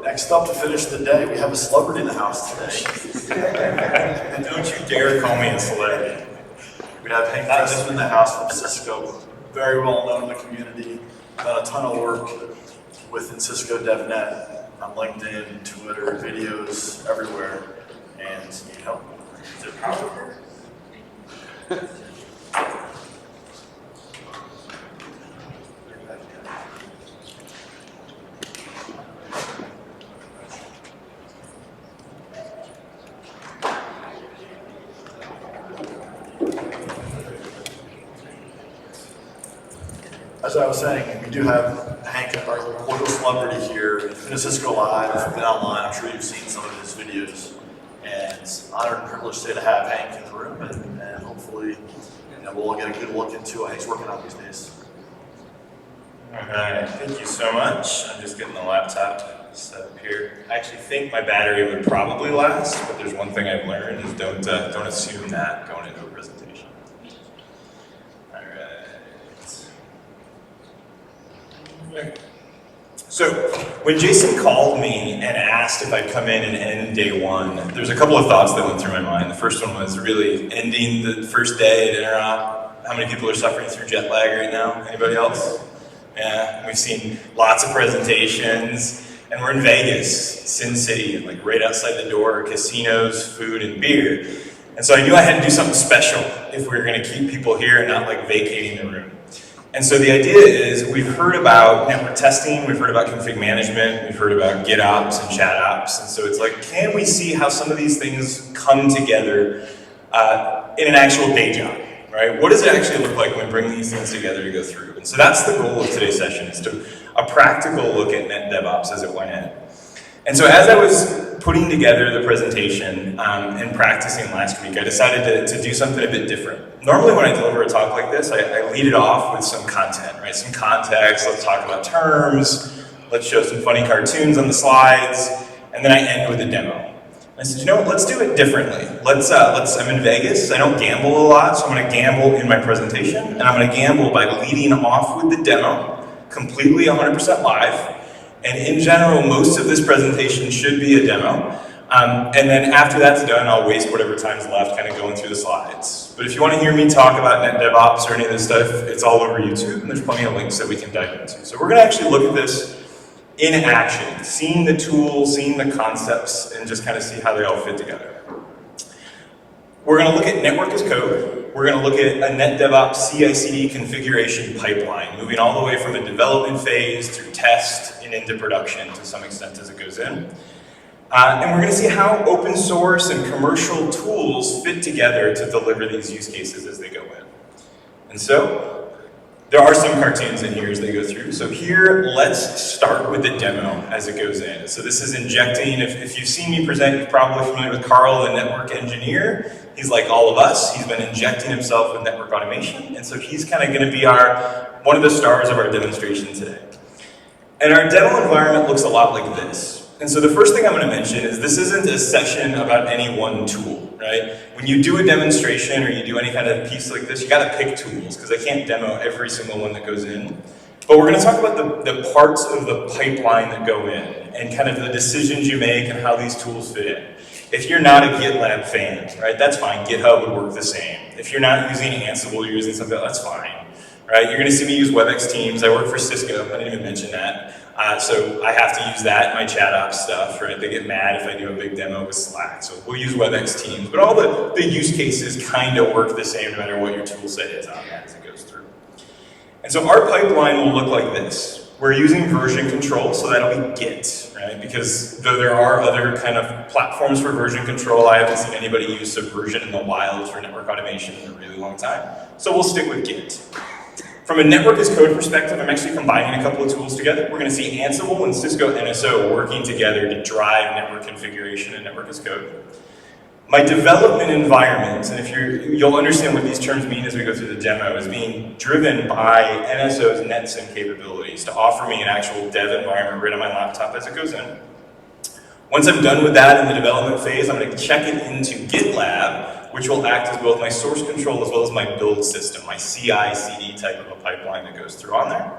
Next up to finish the day, we have a celebrity in the house today. Don't you dare call me a celebrity. We have Hank Preston in the house from Cisco, very well known in the community, done a ton of work within Cisco DevNet, on LinkedIn, Twitter, videos, everywhere, and need help. Is there power here? As I was saying, we do have Hank, our local celebrity here. He's been at Cisco Live, he's been online. I'm sure you've seen some of his videos. And it's an honor and privilege today to have Hank in the room, and hopefully we'll all get a good look into what Hank's working on these days. All right, thank you so much. I'm just getting the laptop set up here. I actually think my battery would probably last, but there's one thing I've learned is don't assume that going into a presentation. So when Jason called me and asked if I'd come in and end day one, there's a couple of thoughts that went through my mind. The first one was really ending the first day at Interop. How many people are suffering through jet lag right now? Anybody else? Yeah, we've seen lots of presentations, and we're in Vegas, Sin City, like right outside the door, casinos, food, and beer. And so I knew I had to do something special if we were going to keep people here and not like vacating the room. And so the idea is we've heard about network testing, we've heard about config management, we've heard about GitOps and ChatOps. And so it's like, can we see how some of these things come together in an actual day job, right? What does it actually look like when we bring these things together to go through? And so that's the goal of today's session, is a practical look at NetDevOps as it went in. And so as I was putting together the presentation and practicing last week, I decided to do something a bit different. Normally when I deliver a talk like this, I lead it off with some content, right? Some context, let's talk about terms, let's show some funny cartoons on the slides, and then I end with a demo. I said, you know what, let's do it differently. I'm in Vegas, I don't gamble a lot, so I'm gonna gamble in my presentation, and I'm gonna gamble by leading off with the demo, completely 100% live. And in general, most of this presentation should be a demo. And then after that's done, I'll waste whatever time's left kind of going through the slides. But if you want to hear me talk about NetDevOps or any of this stuff, it's all over YouTube, and there's plenty of links that we can dive into. So we're going to actually look at this in action, seeing the tools, seeing the concepts, and just kind of see how they all fit together. We're going to look at network as code. We're going to look at a NetDevOps CI/CD configuration pipeline, moving all the way from a development phase through test and into production to some extent as it goes in. And we're going to see how open source and commercial tools fit together to deliver these use cases as they go in. And so there are some cartoons in here as they go through. So here, let's start with the demo as it goes in. So this is injecting, if you've seen me present, you're probably familiar with Carl, the network engineer. He's like all of us. He's been injecting himself with network automation. And so he's kind of going to be one of the stars of our demonstration today. And our demo environment looks a lot like this. And so the first thing I'm going to mention is this isn't a session about any one tool, right? When you do a demonstration or you do any kind of piece like this, you got to pick tools, because I can't demo every single one that goes in. But we're going to talk about the parts of the pipeline that go in and kind of the decisions you make and how these tools fit in. If you're not a GitLab fan, right, that's fine. GitHub would work the same. If you're not using Ansible, you're using something else, that's fine. Right? You're going to see me use Webex Teams. I work for Cisco. I didn't even mention that. So I have to use that in my ChatOps stuff, right? They get mad if I do a big demo with Slack. So we'll use Webex Teams. But all the use cases kind of work the same no matter what your tool set is on that as it goes through. And so our pipeline will look like this. We're using version control, so that'll be Git, right? Because though there are other kind of platforms for version control, I haven't seen anybody use Subversion in the wild for network automation in a really long time. So we'll stick with Git. From a network as code perspective, I'm actually combining a couple of tools together. We're going to see Ansible and Cisco NSO working together to drive network configuration and network as code. My development environment, and you'll understand what these terms mean as we go through the demo, is being driven by NSO's NetSim capabilities to offer me an actual dev environment right on my laptop as it goes in. Once I'm done with that in the development phase, I'm going to check it into GitLab, which will act as both my source control as well as my build system, my CI/CD type of a pipeline that goes through on there.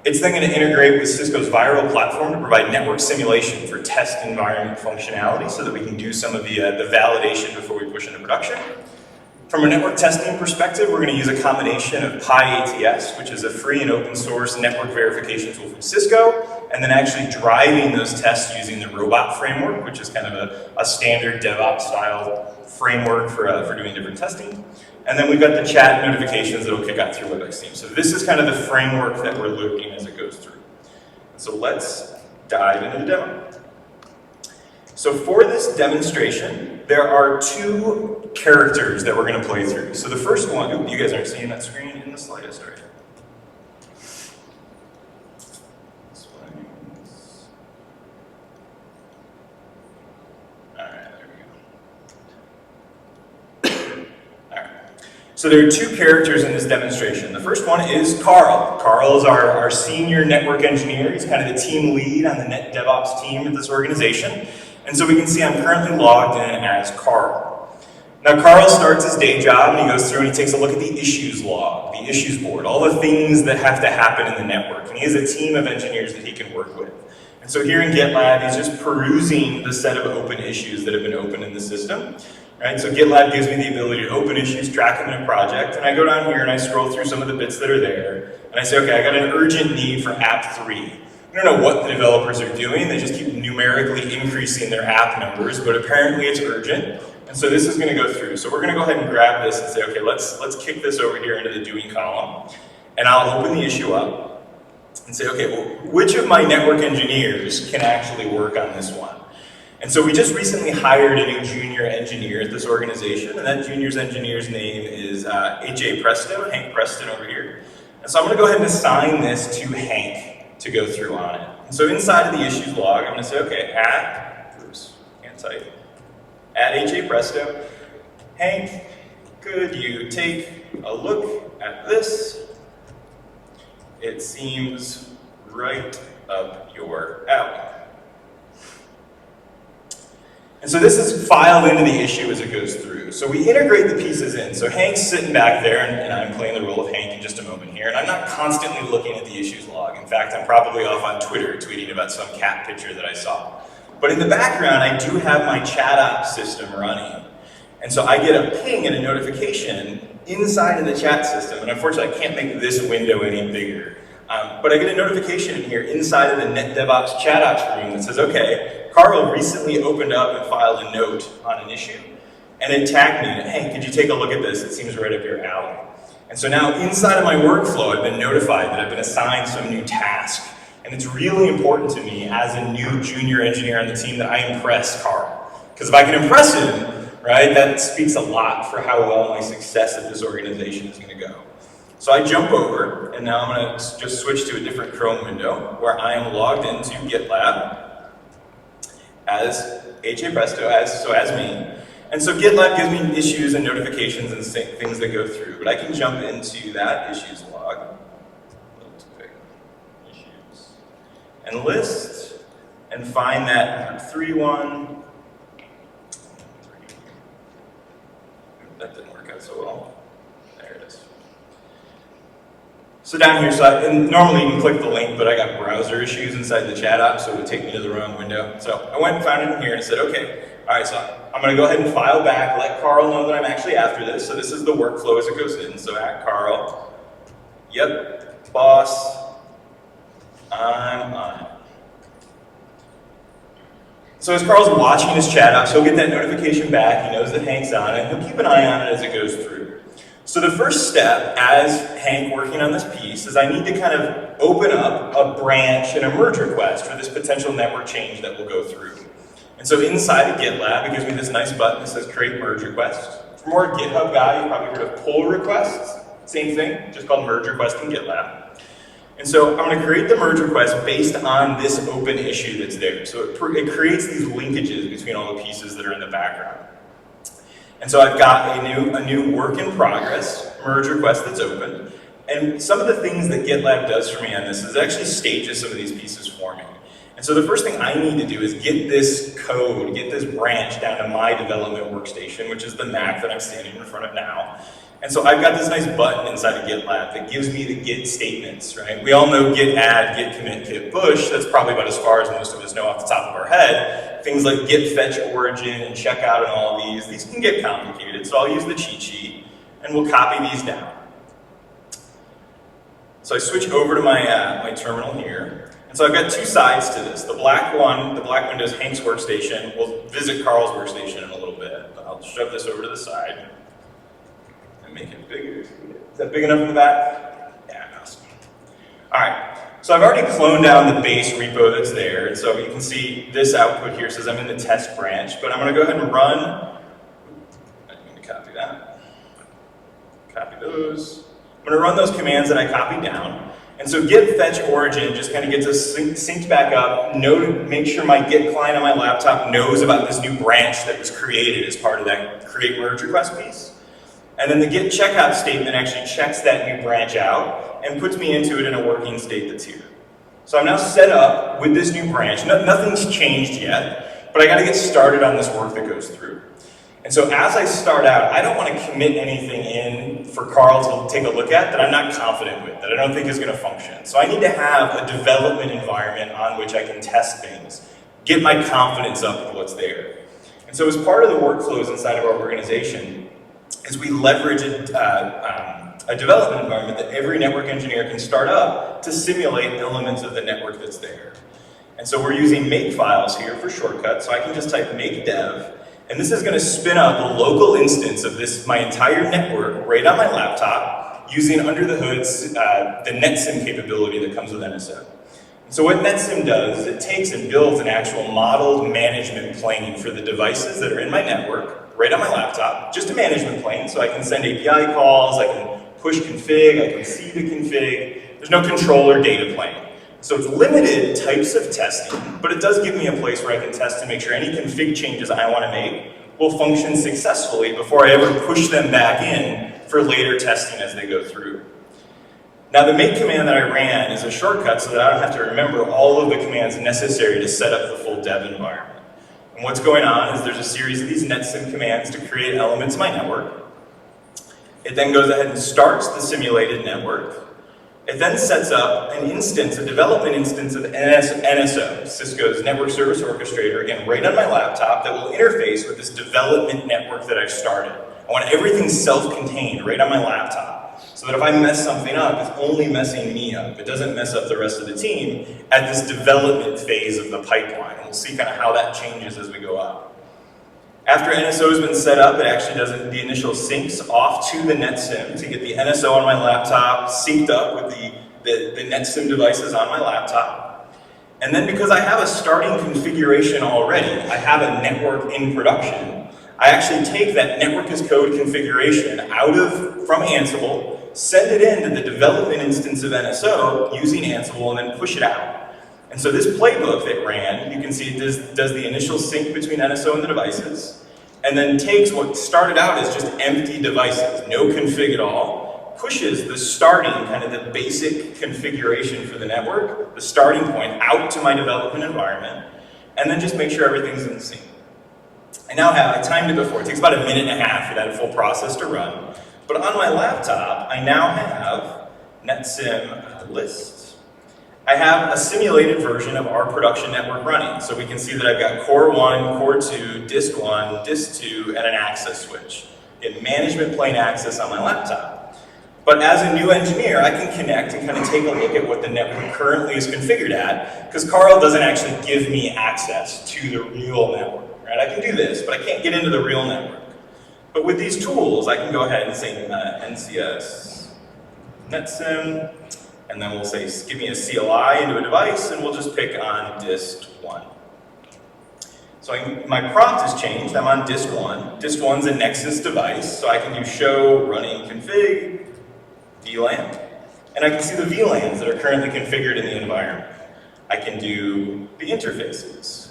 It's then going to integrate with Cisco's viral platform to provide network simulation for test environment functionality so that we can do some of the validation before we push into production. From a network testing perspective, we're going to use a combination of PyATS, which is a free and open source network verification tool from Cisco, and then actually driving those tests using the robot framework, which is kind of a standard DevOps style framework for doing different testing. And then we've got the chat notifications that will kick out through Webex Teams. So this is kind of the framework that we're looking as it goes through. So let's dive into the demo. So for this demonstration, there are two characters that we're going to play through. So the first one, you guys aren't seeing that screen in the slide, sorry. So there are two characters in this demonstration. The first one is Carl. Carl is our senior network engineer. He's kind of the team lead on the NetDevOps team at this organization. And so we can see I'm currently logged in as Carl. Now Carl starts his day job and he goes through and he takes a look at the issues log, the issues board, all the things that have to happen in the network. And he has a team of engineers that he can work with. And so here in GitLab, he's just perusing the set of open issues that have been opened in the system. Right, so GitLab gives me the ability to open issues, track them in a project, and I go down here and I scroll through some of the bits that are there, and I say, okay, I got an urgent need for app 3. I don't know what the developers are doing, they just keep numerically increasing their app numbers, but apparently it's urgent, and so this is going to go through. So we're going to go ahead and grab this and say, okay, let's kick this over here into the doing column, and I'll open the issue up and say, okay, well, which of my network engineers can actually work on this one? And so we just recently hired a new junior engineer at this organization, and that junior engineer's name is Hank Preston over here. And so I'm going to go ahead and assign this to Hank to go through on it. And so inside of the issues log, I'm going to say, okay, at Presto, Hank, could you take a look at this? It seems right up your alley. And so this is filed into the issue as it goes through. So we integrate the pieces in. So Hank's sitting back there, and I'm playing the role of Hank in just a moment here, and I'm not constantly looking at the issues log. In fact, I'm probably off on Twitter tweeting about some cat picture that I saw. But in the background, I do have my chat app system running. And so I get a ping and a notification inside of the chat system, and unfortunately I can't make this window any bigger. But I get a notification in here inside of the NetDevOps chat apps room that says, okay, Carl recently opened up and filed a note on an issue, and it tagged me, hey, could you take a look at this? It seems right up your alley. And so now inside of my workflow, I've been notified that I've been assigned some new task. And it's really important to me as a new junior engineer on the team that I impress Carl. Because if I can impress him, right, that speaks a lot for how well my success at this organization is going to go. So I jump over, and now I'm going to just switch to a different Chrome window where I am logged into GitLab as Presto, as me. And so GitLab gives me issues and notifications and things that go through, but I can jump into that issues log, issues, and list, and find that 3.1. That didn't work out so well. There it is. So down here, and normally you can click the link, but I got browser issues inside the chat app, so it would take me to the wrong window. So I went and found it in here and said, okay, all right, so I'm going to go ahead and file back, let Carl know that I'm actually after this. So this is the workflow as it goes in. So at Carl, yep, boss, I'm on it. So as Carl's watching his chat apps, he'll get that notification back. He knows that Hank's on it. He'll keep an eye on it as it goes through. So the first step, as Hank working on this piece, is I need to kind of open up a branch and a merge request for this potential network change that will go through. And so inside of GitLab, it gives me this nice button that says create merge request. For more GitHub guy, you've probably heard of pull requests. Same thing, just called merge request in GitLab. And so I'm going to create the merge request based on this open issue that's there. So it creates these linkages between all the pieces that are in the background. And so I've got a new work in progress merge request that's open. And some of the things that GitLab does for me on this is it actually stages some of these pieces for me. And so the first thing I need to do is get this code, get this branch down to my development workstation, which is the Mac that I'm standing in front of now. And so I've got this nice button inside of GitLab that gives me the Git statements, right? We all know Git add, Git commit, Git push. That's probably about as far as most of us know off the top of our head. Things like Git fetch origin and checkout and all of these can get complicated. So I'll use the cheat sheet and we'll copy these down. So I switch over to my, my terminal here. And so I've got two sides to this. The black one does Hank's workstation. We'll visit Carl's workstation in a little bit, but I'll shove this over to the side and make it bigger. Is that big enough in the back? Yeah, awesome. All right, so I've already cloned down the base repo that's there. And so you can see this output here says I'm in the test branch, but I'm gonna go ahead and run. I'm gonna copy that. Copy those. I'm gonna run those commands that I copied down. And so git fetch origin just kind of gets us synced back up, make sure my Git client on my laptop knows about this new branch that was created as part of that create merge request piece. And then the git checkout statement actually checks that new branch out and puts me into it in a working state that's here. So I'm now set up with this new branch. Nothing's changed yet, but I gotta get started on this work that goes through. And so as I start out, I don't want to commit anything in for Carl to take a look at that I'm not confident with, that I don't think is going to function. So I need to have a development environment on which I can test things, get my confidence up with what's there. And so as part of the workflows inside of our organization, is we leverage a development environment that every network engineer can start up to simulate elements of the network that's there. And so we're using make files here for shortcuts, so I can just type make dev. And this is going to spin up a local instance of my entire network right on my laptop using under the hood the NetSim capability that comes with NSO. And so what NetSim does is it takes and builds an actual modeled management plane for the devices that are in my network right on my laptop, just a management plane, so I can send API calls, I can push config, I can see the config. There's no controller data plane. So it's limited types of testing, but it does give me a place where I can test to make sure any config changes I want to make will function successfully before I ever push them back in for later testing as they go through. Now the make command that I ran is a shortcut so that I don't have to remember all of the commands necessary to set up the full dev environment. And what's going on is there's a series of these NetSim commands to create elements of my network. It then goes ahead and starts the simulated network. It then sets up an instance, a development instance of NSO, Cisco's Network Service Orchestrator, again, right on my laptop that will interface with this development network that I've started. I want everything self-contained right on my laptop so that if I mess something up, it's only messing me up. It doesn't mess up the rest of the team at this development phase of the pipeline. And we'll see kind of how that changes as we go up. After NSO has been set up, it actually does the initial syncs off to the NetSim to get the NSO on my laptop synced up with the NetSim devices on my laptop. And then because I have a starting configuration already, I have a network in production, I actually take that network as code configuration from Ansible, send it into the development instance of NSO using Ansible, and then push it out. And so this playbook that ran, you can see it does the initial sync between NSO and the devices, and then takes what started out as just empty devices, no config at all, pushes the starting, kind of the basic configuration for the network, the starting point, out to my development environment, and then just make sure everything's in sync. I timed it before, it takes about a minute and a half for that full process to run, but on my laptop, I now have NetSim list. I have a simulated version of our production network running. So we can see that I've got core 1, core 2, disk 1, disk 2, and an access switch. Get management plane access on my laptop. But as a new engineer, I can connect and kind of take a look at what the network currently is configured at, because Carl doesn't actually give me access to the real network. Right? I can do this, but I can't get into the real network. But with these tools, I can go ahead and say NCS NetSim, and then we'll say, give me a CLI into a device, and we'll just pick on disk 1. So my prompt has changed. I'm on disk 1. Disk 1's a Nexus device, so I can do show running config VLAN, and I can see the VLANs that are currently configured in the environment. I can do the interfaces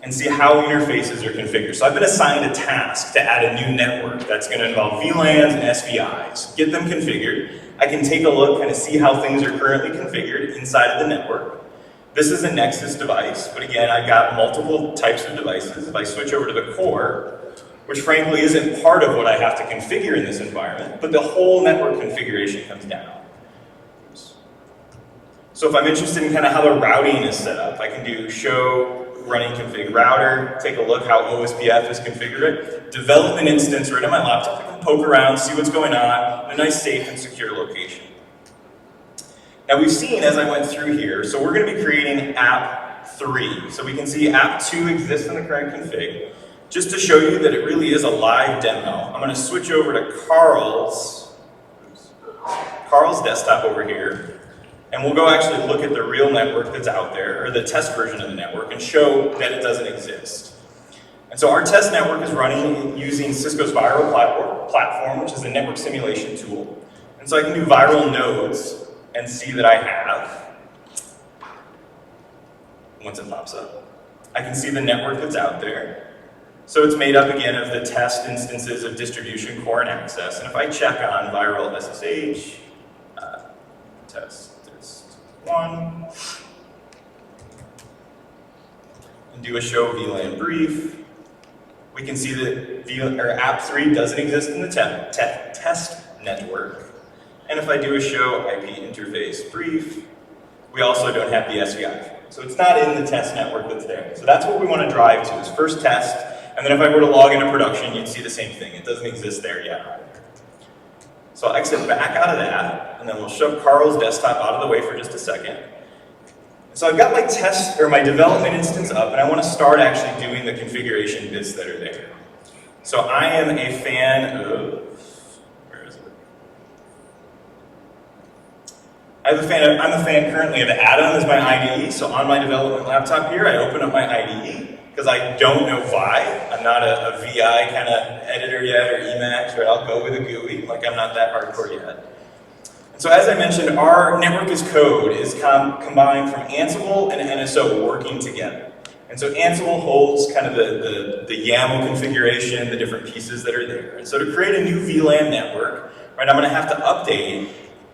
and see how interfaces are configured. So I've been assigned a task to add a new network that's going to involve VLANs and SVIs. Get them configured. I can take a look, kind of see how things are currently configured inside of the network. This is a Nexus device, but again, I've got multiple types of devices. If I switch over to the core, which frankly isn't part of what I have to configure in this environment, but the whole network configuration comes down. So if I'm interested in kind of how the routing is set up, I can do show running config router, take a look how OSPF is configured. Development instance right on my laptop, I can poke around, see what's going on in a nice, safe, and secure location. Now we've seen as I went through here, so we're going to be creating app 3. So we can see app 2 exists in the current config. Just to show you that it really is a live demo, I'm going to switch over to Carl's desktop over here. And we'll go actually look at the real network that's out there, or the test version of the network, and show that it doesn't exist. And so our test network is running using Cisco's Viral platform, which is a network simulation tool. And so I can do viral nodes and see that I have, once it pops up, I can see the network that's out there. So it's made up again of the test instances of distribution, core, and access. And if I check on viral SSH, test 1, and do a show VLAN brief, we can see that app 3 doesn't exist in the test network. And if I do a show IP interface brief, we also don't have the SVI. So it's not in the test network that's there. So that's what we want to drive to, is first test, and then if I were to log into production, you'd see the same thing. It doesn't exist there yet. So I'll exit back out of that, and then we'll shove Carl's desktop out of the way for just a second. So I've got my test, or my development instance up, and I want to start actually doing the configuration bits that are there. So I am a fan of, where is it? I'm a fan currently of Atom as my IDE. So on my development laptop here, I open up my IDE, because I don't know why. I'm not a VI kind of editor yet, or Emacs, or I'll go with a GUI, like I'm not that hardcore yet. And so as I mentioned, our network as code is combined from Ansible and NSO working together. And so Ansible holds kind of the YAML configuration, the different pieces that are there. And so to create a new VLAN network, right, I'm going to have to update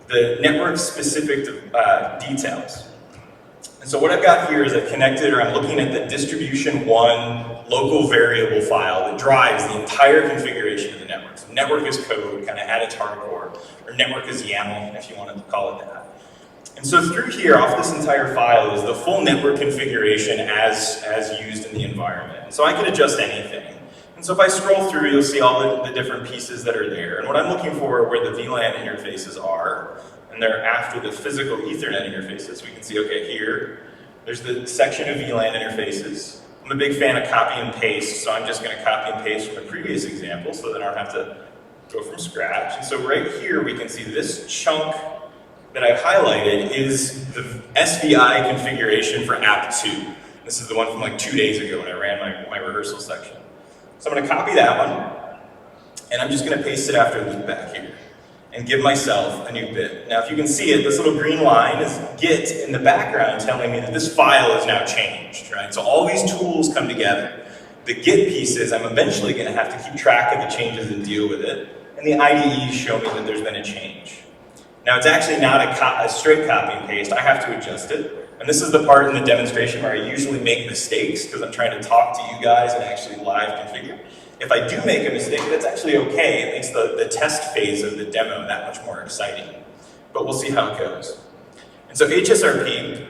the network-specific details. And so what I've got here is I've connected, or I'm looking at the distribution1 local variable file that drives the entire configuration of the network. So network as code, kind of at its hardcore, or network as YAML, if you wanted to call it that. And so through here, off this entire file, is the full network configuration as used in the environment. And so I can adjust anything. And so if I scroll through, you'll see all the different pieces that are there. And what I'm looking for are where the VLAN interfaces are. And they're after the physical Ethernet interfaces. We can see, okay, here, there's the section of VLAN interfaces. I'm a big fan of copy and paste, so I'm just going to copy and paste from the previous example so that I don't have to go from scratch. And so right here, we can see this chunk that I've highlighted is the SVI configuration for app 2. This is the one from like 2 days ago when I ran my rehearsal section. So I'm going to copy that one, and I'm just going to paste it after loop back here and give myself a new bit. Now, if you can see it, this little green line is Git in the background telling me that this file is now changed, right? So all these tools come together. The Git pieces, I'm eventually going to have to keep track of the changes and deal with it, and the IDEs show me that there's been a change. Now, it's actually not a straight copy and paste. I have to adjust it. And this is the part in the demonstration where I usually make mistakes because I'm trying to talk to you guys and actually live configure. If I do make a mistake, that's actually okay. It makes the test phase of the demo that much more exciting. But we'll see how it goes. And so HSRP,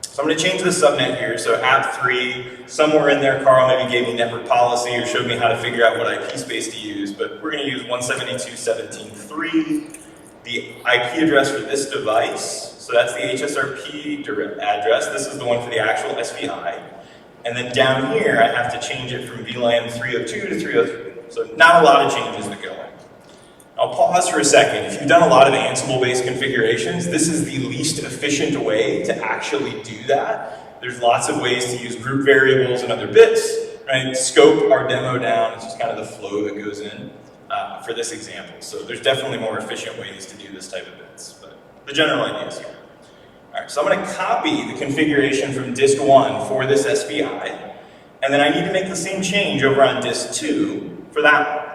so I'm going to change the subnet here. So app 3, somewhere in there, Carl maybe gave me network policy or showed me how to figure out what IP space to use. But we're going to use 172.17.3. The IP address for this device, so that's the HSRP address. This is the one for the actual SVI. And then down here, I have to change it from VLAN 302 to 303. So not a lot of changes to go in. I'll pause for a second. If you've done a lot of Ansible-based configurations, this is the least efficient way to actually do that. There's lots of ways to use group variables and other bits, right? Scope our demo down. It's just kind of the flow that goes in for this example. So there's definitely more efficient ways to do this type of bits, but the general idea is here. All right, so I'm going to copy the configuration from disk 1 for this SVI, and then I need to make the same change over on disk 2 for that one.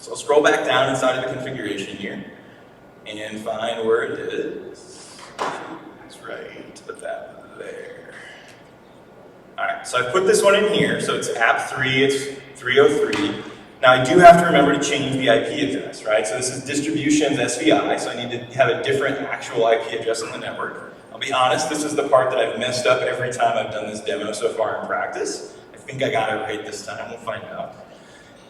So I'll scroll back down inside of the configuration here and find where it is. It's right about there. All right, so I put this one in here. So it's app 3, it's 303. Now I do have to remember to change the IP address, right? So this is distributions SVI, so I need to have a different actual IP address on the network. I'll be honest, this is the part that I've messed up every time I've done this demo so far in practice. I think I got it right this time, we'll find out.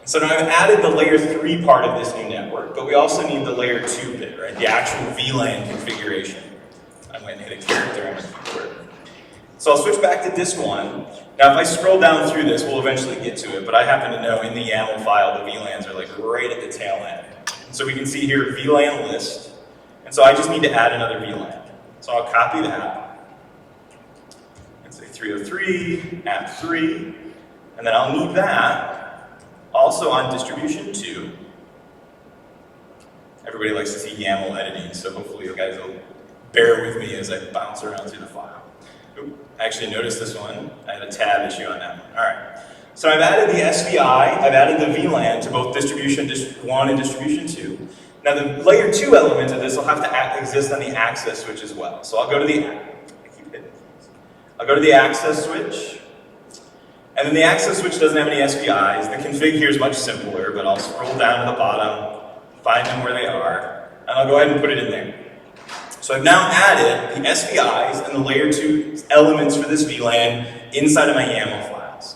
So now I've added the layer 3 part of this new network, but we also need the layer 2 bit, right? The actual VLAN configuration. I went and hit a character on my keyboard. So I'll switch back to disk 1. Now if I scroll down through this, we'll eventually get to it, but I happen to know in the YAML file the VLANs are like right at the tail end. And so we can see here VLAN list, and so I just need to add another VLAN. So I'll copy that, and say 303, app 3, and then I'll need that also on distribution 2. Everybody likes to see YAML editing, so hopefully you guys will bear with me as I bounce around through the file. Ooh, I actually noticed this one. I had a tab issue on that one. All right. So I've added the SVI, I've added the VLAN to both distribution 1 and distribution 2. Now the layer 2 element of this will have to exist on the access switch as well. So I'll go to the access switch, and then the access switch doesn't have any SVIs. The config here is much simpler, but I'll scroll down to the bottom, find them where they are, and I'll go ahead and put it in there. So I've now added the SVIs and the layer 2 elements for this VLAN inside of my YAML files.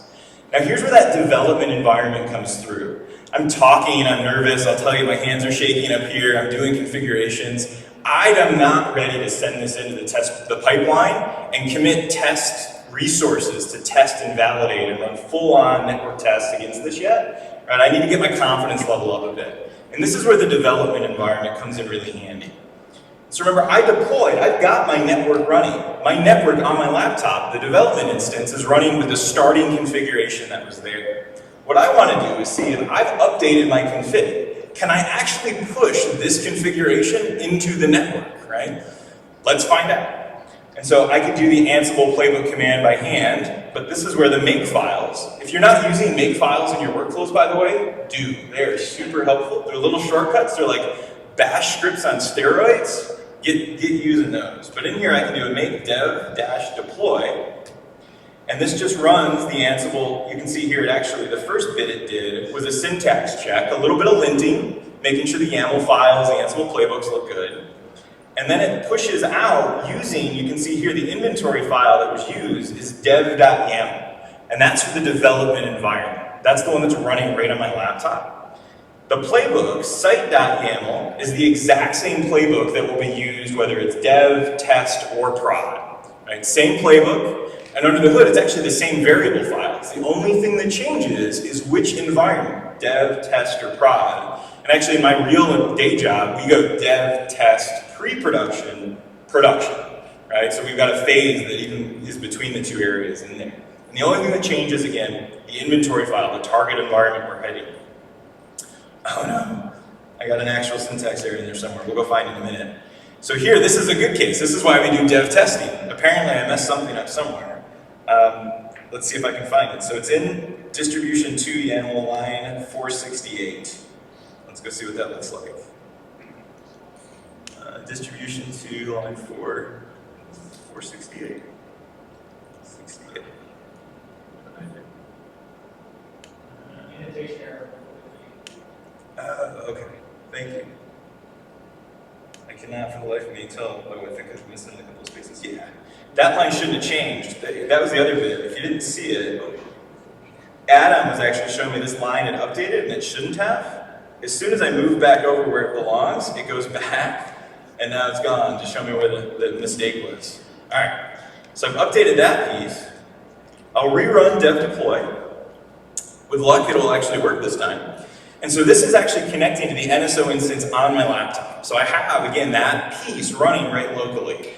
Now here's where that development environment comes through. I'm talking and I'm nervous, I'll tell you my hands are shaking up here, I'm doing configurations. I am not ready to send this into the pipeline and commit test resources to test and validate and run full-on network tests against this yet. Right? I need to get my confidence level up a bit. And this is where the development environment comes in really handy. So remember, I've got my network running. My network on my laptop, the development instance, is running with the starting configuration that was there. What I want to do is see if I've updated my config. Can I actually push this configuration into the network, right? Let's find out. And so I could do the Ansible playbook command by hand, but this is where the make files, if you're not using make files in your workflows, by the way, do. They're super helpful. They're little shortcuts. They're like bash scripts on steroids. Get using those. But in here I can do a make dev-deploy, and this just runs the Ansible. You can see here, the first bit it did was a syntax check, a little bit of linting, making sure the YAML files, the Ansible playbooks look good. And then it pushes out using, you can see here, the inventory file that was used is dev.yaml. And that's for the development environment. That's the one that's running right on my laptop. The playbook, site.yaml, is the exact same playbook that will be used whether it's dev, test, or prod. Right? Same playbook. And under the hood, it's actually the same variable files. The only thing that changes is which environment, dev, test, or prod. And actually in my real day job, we go dev, test, pre-production, production. Right? So we've got a phase that even is between the two areas in there. And the only thing that changes, again, the inventory file, the target environment we're heading. Oh no, I got an actual syntax error in there somewhere. We'll go find it in a minute. So here, this is a good case. This is why we do dev testing. Apparently I messed something up somewhere. Let's see if I can find it. So it's in distribution 2 YAML line 468. Let's go see what that looks like. Distribution 2 line 468. 68. Indentation error. Okay, thank you. I cannot for the life of me tell. Oh, I think I'm missing a couple of spaces. Yeah, that line shouldn't have changed. That was the other bit. If you didn't see it, Adam was actually showing me this line had updated and it shouldn't have. As soon as I move back over where it belongs, it goes back and now it's gone to show me where the mistake was. All right, so I've updated that piece. I'll rerun dev deploy. With luck, it'll actually work this time. And so this is actually connecting to the NSO instance on my laptop. So I have, again, that piece running right locally.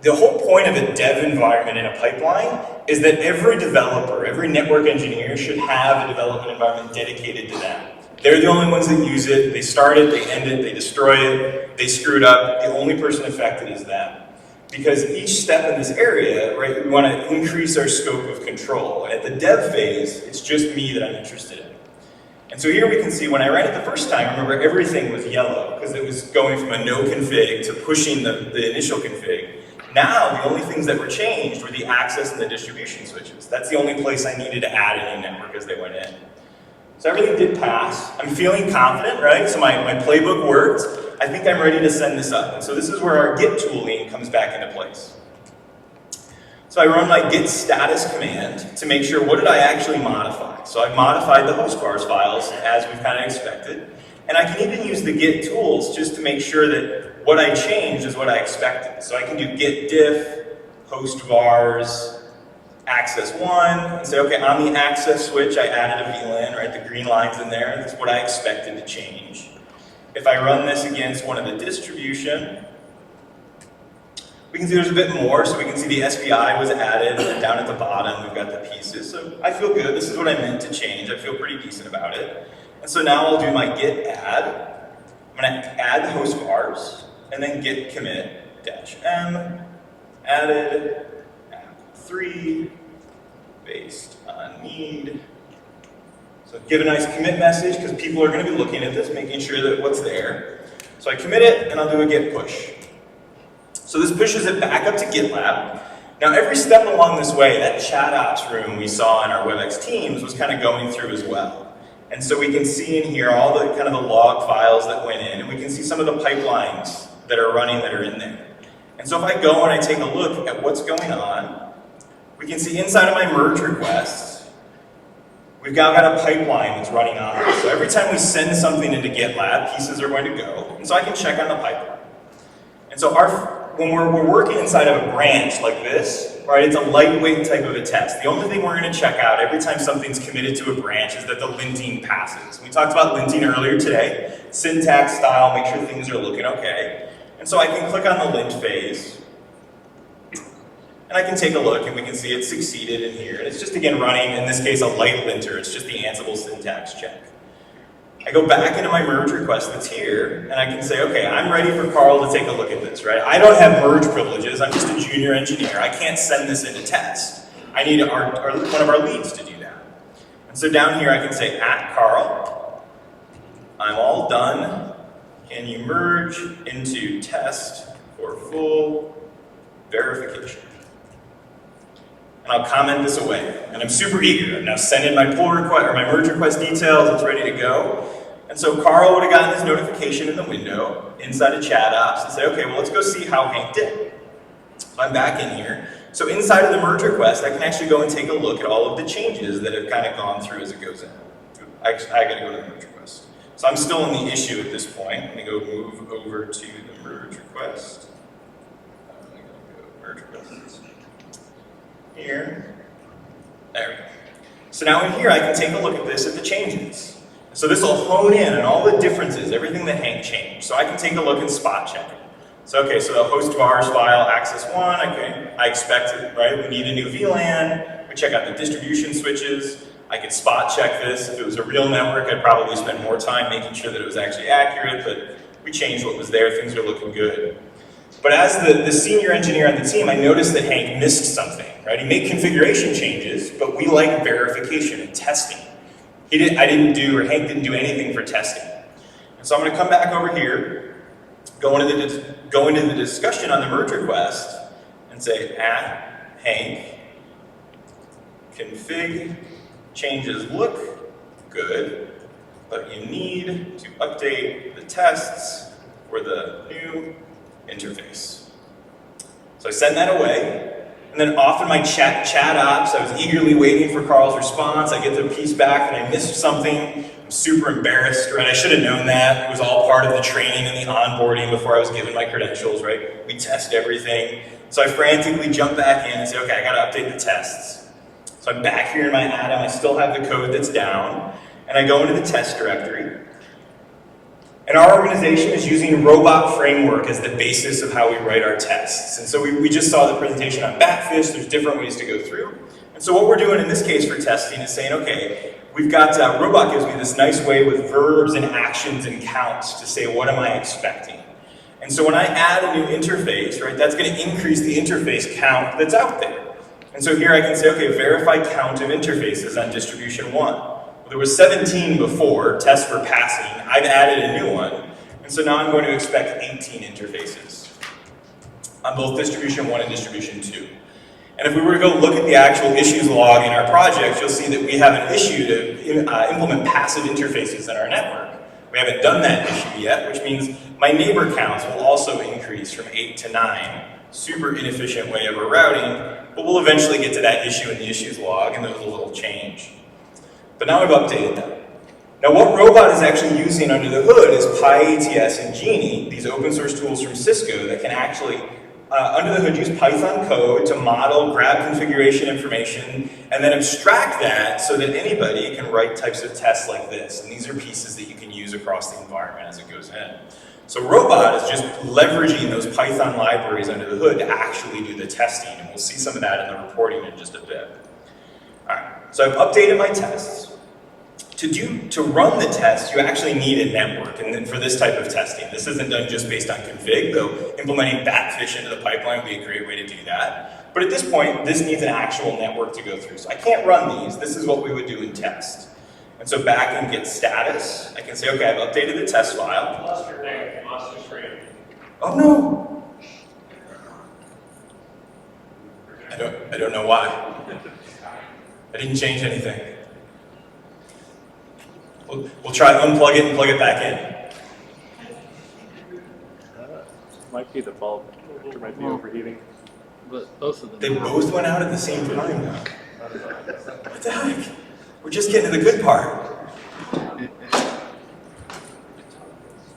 The whole point of a dev environment in a pipeline is that every developer, every network engineer should have a development environment dedicated to them. They're the only ones that use it. They start it, they end it, they destroy it, they screw it up. The only person affected is them. Because each step in this area, right, we want to increase our scope of control. At the dev phase, it's just me that I'm interested in. And so here we can see when I ran it the first time, remember everything was yellow because it was going from a no config to pushing the initial config. Now the only things that were changed were the access and the distribution switches. That's the only place I needed to add any network as they went in. So everything did pass. I'm feeling confident, right? So my playbook worked. I think I'm ready to send this up. And so this is where our Git tooling comes back into place. So I run my git status command to make sure what did I actually modify. So I've modified the host vars files as we've kind of expected. And I can even use the git tools just to make sure that what I changed is what I expected. So I can do git diff, host vars, access one, and say, okay, on the access switch, I added a VLAN, right? The green line's in there. That's what I expected to change. If I run this against one of the distribution, we can see there's a bit more. So we can see the SPI was added, and then down at the bottom, we've got the pieces. So I feel good. This is what I meant to change. I feel pretty decent about it. And so now I'll do my git add. I'm going to add the host vars, and then git commit -m, added, app3, based on need. So give a nice commit message, because people are going to be looking at this, making sure that what's there. So I commit it, and I'll do a git push. So this pushes it back up to GitLab. Now every step along this way, that chat ops room we saw in our Webex Teams was kind of going through as well. And so we can see in here all the kind of the log files that went in, and we can see some of the pipelines that are running that are in there. And so if I go and I take a look at what's going on, we can see inside of my merge requests, we've now got a pipeline that's running on this. So every time we send something into GitLab, pieces are going to go, and so I can check on the pipeline. And so when we're working inside of a branch like this, right, it's a lightweight type of a test. The only thing we're going to check out every time something's committed to a branch is that the linting passes. We talked about linting earlier today. Syntax, style, make sure things are looking okay. And so I can click on the lint phase, and I can take a look, and we can see it succeeded in here. And it's just, again, running, in this case, a light linter. It's just the Ansible syntax check. I go back into my merge request that's here, and I can say, okay, I'm ready for Carl to take a look at this, right? I don't have merge privileges. I'm just a junior engineer. I can't send this into test. I need one of our leads to do that. And so down here, I can say, @Carl, I'm all done. Can you merge into test for full verification? And I'll comment this away. And I'm super eager. I've now sent in my pull request or my merge request details. It's ready to go. And so Carl would have gotten this notification in the window inside of chat ops and say, okay, well, let's go see how Hank did. I'm back in here. So inside of the merge request, I can actually go and take a look at all of the changes that have kind of gone through as it goes in. I got to go to the merge request. So I'm still in the issue at this point. I'm going to go move over to the merge request. I'm going to go merge request. Here. There we go. So now in here, I can take a look at this at the changes. So this will hone in on all the differences, everything that Hank changed. So I can take a look and spot check it. So okay, so the host vars file, access one, okay, I expect it, right? We need a new VLAN. We check out the distribution switches. I could spot check this. If it was a real network, I'd probably spend more time making sure that it was actually accurate, but we changed what was there. Things are looking good. But as the senior engineer on the team, I noticed that Hank missed something, right? He made configuration changes, but we like verification and testing. Hank didn't do anything for testing. And so I'm going to come back over here, go into the discussion on the merge request, and say, @Hank, config changes look good, but you need to update the tests for the new interface. So I send that away, and then off in my chat ops, I was eagerly waiting for Carl's response. I get the piece back, and I missed something. I'm super embarrassed, right? I should have known that. It was all part of the training and the onboarding before I was given my credentials, right? We test everything. So I frantically jump back in and say, okay, I gotta update the tests. So I'm back here in my atom. I still have the code that's down, and I go into the test directory. And our organization is using robot framework as the basis of how we write our tests. And so we just saw the presentation on Backfish. There's different ways to go through. And so what we're doing in this case for testing is saying, okay, we've got, robot gives me this nice way with verbs and actions and counts to say, what am I expecting? And so when I add a new interface, right, that's going to increase the interface count that's out there. And so here I can say, okay, verify count of interfaces on distribution 1. There was 17 before, tests for passing. I've added a new one. And so now I'm going to expect 18 interfaces on both distribution 1 and distribution 2. And if we were to go look at the actual issues log in our project, you'll see that we have an issue to implement passive interfaces in our network. We haven't done that issue yet, which means my neighbor counts will also increase from 8 to 9. Super inefficient way of our routing, but we'll eventually get to that issue in the issues log, and those will change. But now I've updated them. Now what Robot is actually using under the hood is PyATS and Genie, these open source tools from Cisco that can actually, under the hood, use Python code to model, grab configuration information, and then abstract that so that anybody can write types of tests like this. And these are pieces that you can use across the environment as it goes in. So Robot is just leveraging those Python libraries under the hood to actually do the testing, and we'll see some of that in the reporting in just a bit. All right, so I've updated my tests. To run the test, you actually need a network, and then for this type of testing. This isn't done just based on config, though implementing Batfish into the pipeline would be a great way to do that. But at this point, this needs an actual network to go through. So I can't run these. This is what we would do in test. And so back in Git status, I can say, okay, I've updated the test file. Lost your name, lost your screen. Oh no! I don't know why. I didn't change anything. We'll try to unplug it and plug it back in. Might be the bulb. It might be overheating. But both of them. They both went out at the same time now. What the heck? We're just getting to the good part.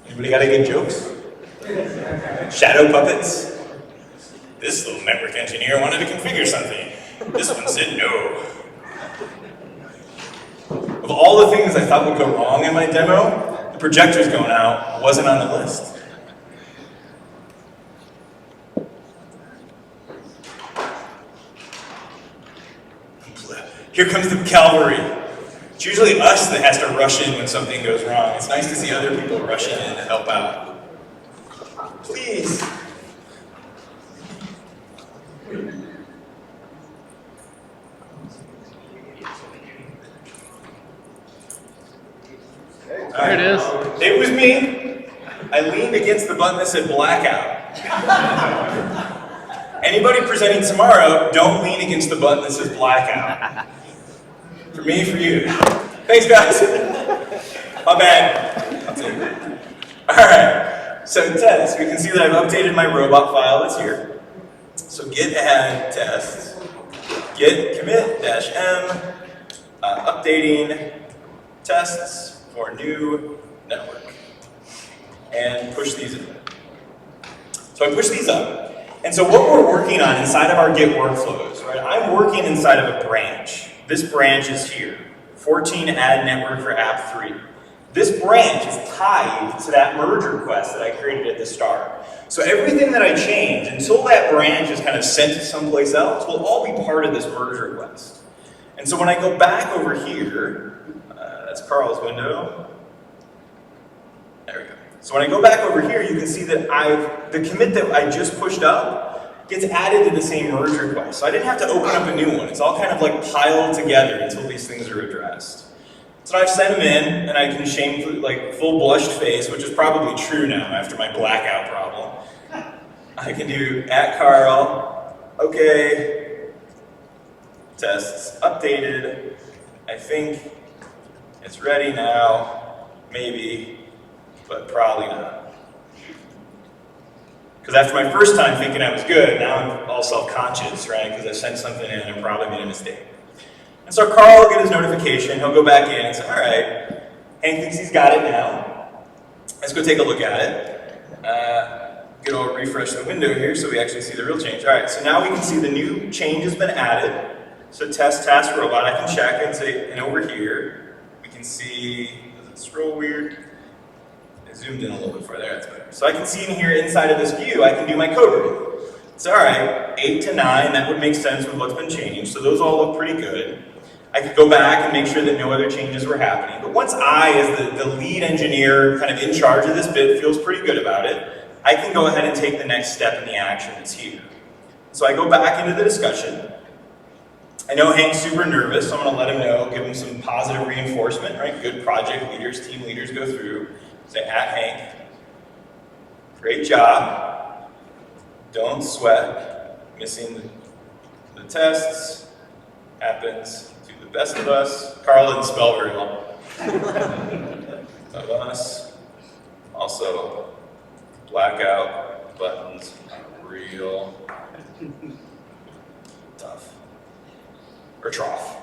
Anybody got any good jokes? Shadow puppets? This little network engineer wanted to configure something. This one said no. Of all the things I thought would go wrong in my demo, the projector's going out wasn't on the list. Here comes the cavalry. It's usually us that has to rush in when something goes wrong. It's nice to see other people rushing in to help out. Please. There it is. It was me. I leaned against the button that said blackout. Anybody presenting tomorrow, don't lean against the button that says blackout. For me, for you. Thanks, guys. My bad. I'll take it. All right. So test. We can see that I've updated my robot file that's here. So git add test, git commit -m, updating tests for new network, and push these in. So I push these up. And so what we're working on inside of our Git workflows, right? I'm working inside of a branch. This branch is here, 14 add network for app 3. This branch is tied to that merge request that I created at the start. So everything that I change, until that branch is kind of sent to someplace else, will all be part of this merge request. And so when I go back over here, that's Carl's window. There we go. So when I go back over here, you can see that the commit that I just pushed up gets added to the same merge request. So I didn't have to open up a new one. It's all kind of like piled together until these things are addressed. So I've sent them in, and I can shamefully, like full blushed face, which is probably true now after my blackout problem. I can do @Carl, okay, tests updated. I think it's ready now, maybe, but probably not. Because after my first time thinking I was good, now I'm all self-conscious, right? Because I sent something in and probably made a mistake. And so Carl will get his notification, he'll go back in and say, all right, Hank thinks he's got it now. Let's go take a look at it. Good old refresh the window here so we actually see the real change. All right, so now we can see the new change has been added. So test task robot, I can check and say, and over here, we can see, does it scroll weird? I zoomed in a little bit further, that's better. So I can see in here inside of this view, I can do my code review. So all right, 8 to 9, that would make sense with what's been changed. So those all look pretty good. I could go back and make sure that no other changes were happening. But once I, as the lead engineer kind of in charge of this bit, feels pretty good about it, I can go ahead and take the next step in the action that's here. So I go back into the discussion. I know Hank's super nervous, so I'm going to let him know, give him some positive reinforcement, right? Good project leaders, team leaders go through. Say, Hank, great job. Don't sweat. Missing The tests happens to the best of us. Carl didn't spell very well. Of us. Also, blackout buttons are real tough. Or trough.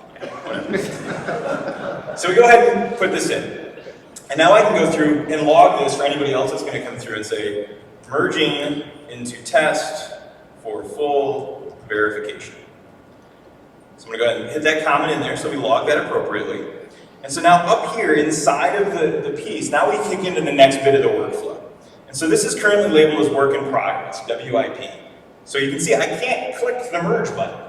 Whatever. So we go ahead and put this in. And now I can go through and log this for anybody else that's going to come through and say, merging into test for full verification. So I'm going to go ahead and hit that comment in there so we log that appropriately. And so now up here inside of the piece, now we kick into the next bit of the workflow. And so this is currently labeled as work in progress, WIP. So you can see I can't click the merge button.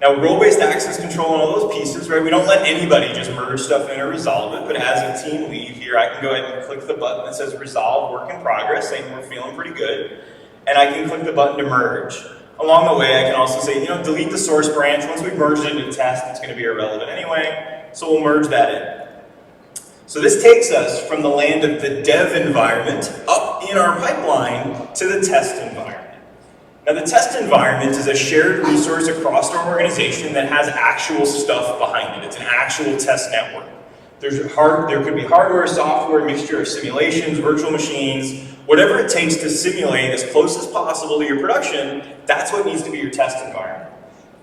Now, role-based access control and all those pieces, right? We don't let anybody just merge stuff in or resolve it, but as a team lead here, I can go ahead and click the button that says resolve work in progress, saying we're feeling pretty good, and I can click the button to merge. Along the way, I can also say, delete the source branch. Once we've merged it into test, it's going to be irrelevant anyway, so we'll merge that in. So this takes us from the land of the dev environment up in our pipeline to the test environment. Now the test environment is a shared resource across our organization that has actual stuff behind it. It's an actual test network. There could be hardware, software, mixture of simulations, virtual machines, whatever it takes to simulate as close as possible to your production, that's what needs to be your test environment.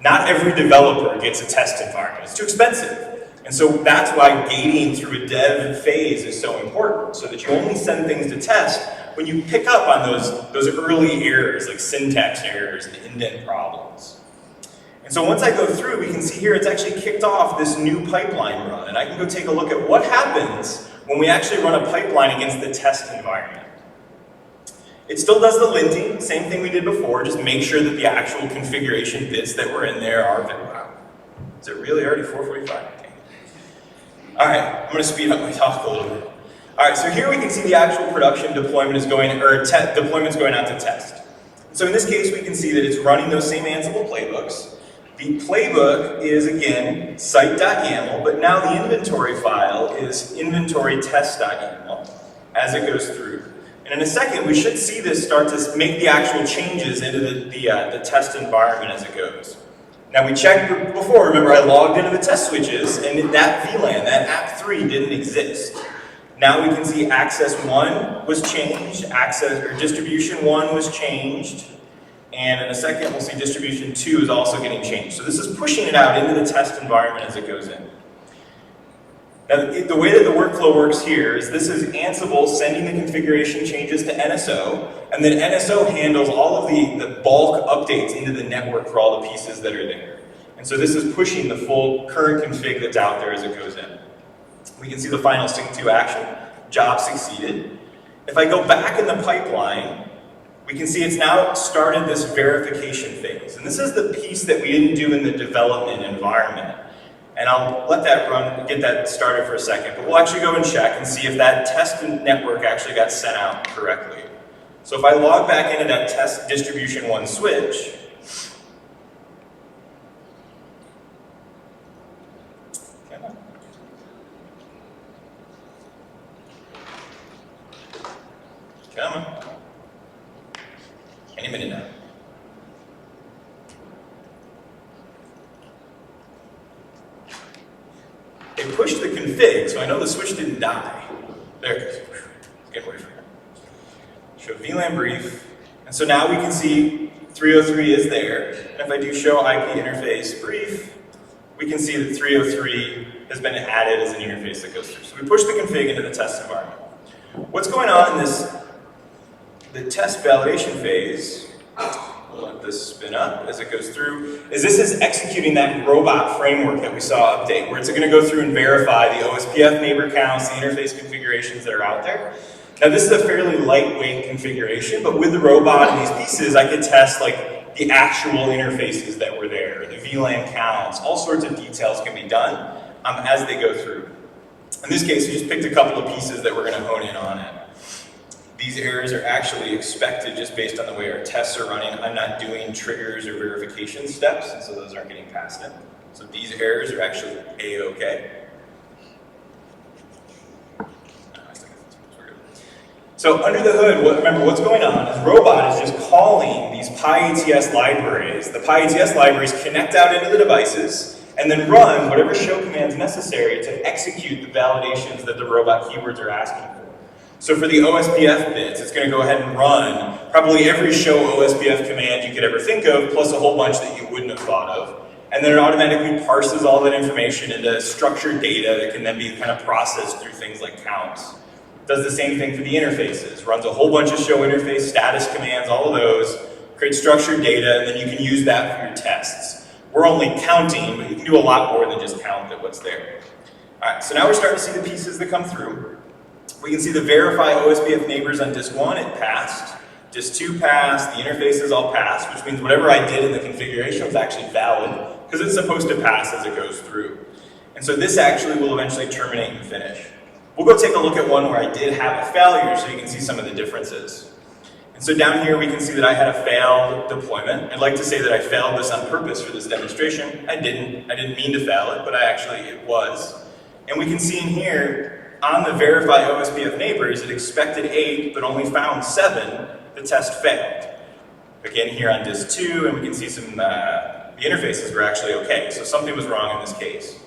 Not every developer gets a test environment. It's too expensive. And so that's why gating through a dev phase is so important, so that you only send things to test when you pick up on those early errors, like syntax errors and indent problems. And so once I go through, we can see here it's actually kicked off this new pipeline run, and I can go take a look at what happens when we actually run a pipeline against the test environment. It still does the linting, same thing we did before, just make sure that the actual configuration bits that were in there are, wow, is it really already 4:45? All right, I'm going to speed up my talk a little bit. All right, so here we can see the actual production deployment is going, deployment's going out to test. So in this case, we can see that it's running those same Ansible playbooks. The playbook is, again, site.yaml, but now the inventory file is inventory.test.yaml as it goes through. And in a second, we should see this start to make the actual changes into the test environment as it goes. Now we checked before, remember I logged into the test switches, and that Vlan, that app 3 didn't exist. Now we can see access 1 was changed, distribution 1 was changed, and in a second we'll see distribution 2 is also getting changed. So this is pushing it out into the test environment as it goes in. Now the way that the workflow works here is this is Ansible sending the configuration changes to NSO, and then NSO handles all of the bulk updates into the network for all the pieces that are there. And so this is pushing the full current config that's out there as it goes in. We can see the final sync to action, job succeeded. If I go back in the pipeline, we can see it's now started this verification phase. And this is the piece that we didn't do in the development environment. And I'll let that run, get that started for a second, but we'll actually go and check and see if that test network actually got sent out correctly. So if I log back into that test distribution 1 switch, come on, any minute now. It pushed the config, so I know the switch didn't die. There it goes. Let's get away from it. Show VLAN brief. And so now we can see 303 is there. And if I do show IP interface brief, we can see that 303 has been added as an interface that goes through. So we push the config into the test environment. What's going on in the test validation phase, we'll let this spin up as it goes through, is this is executing that robot framework that we saw update, where it's going to go through and verify the OSPF neighbor counts, the interface configurations that are out there. Now this is a fairly lightweight configuration, but with the robot and these pieces, I could test like the actual interfaces that were there, the VLAN counts, all sorts of details can be done as they go through. In this case, we just picked a couple of pieces that we're going to hone in on it. These errors are actually expected just based on the way our tests are running. I'm not doing triggers or verification steps, and so those aren't getting passed in. So these errors are actually A-OK. So under the hood, remember what's going on is Robot is just calling these PyATS libraries. The PyATS libraries connect out into the devices and then run whatever show commands necessary to execute the validations that the Robot keywords are asking for. So for the OSPF bits, it's going to go ahead and run probably every show OSPF command you could ever think of, plus a whole bunch that you wouldn't have thought of. And then it automatically parses all that information into structured data that can then be kind of processed through things like counts. Does the same thing for the interfaces, runs a whole bunch of show interface, status commands, all of those, creates structured data, and then you can use that for your tests. We're only counting, but you can do a lot more than just count at what's there. All right, so now we're starting to see the pieces that come through. We can see the verify OSPF neighbors on disk 1, it passed. Disk 2 passed, the interfaces all passed, which means whatever I did in the configuration was actually valid, because it's supposed to pass as it goes through. And so this actually will eventually terminate and finish. We'll go take a look at one where I did have a failure so you can see some of the differences. And so down here we can see that I had a failed deployment. I'd like to say that I failed this on purpose for this demonstration. I didn't mean to fail it, but it was. And we can see in here, on the verify OSPF neighbors, it expected 8, but only found 7. The test failed. Again, here on disk 2, and we can see some, the interfaces were actually okay, so something was wrong in this case.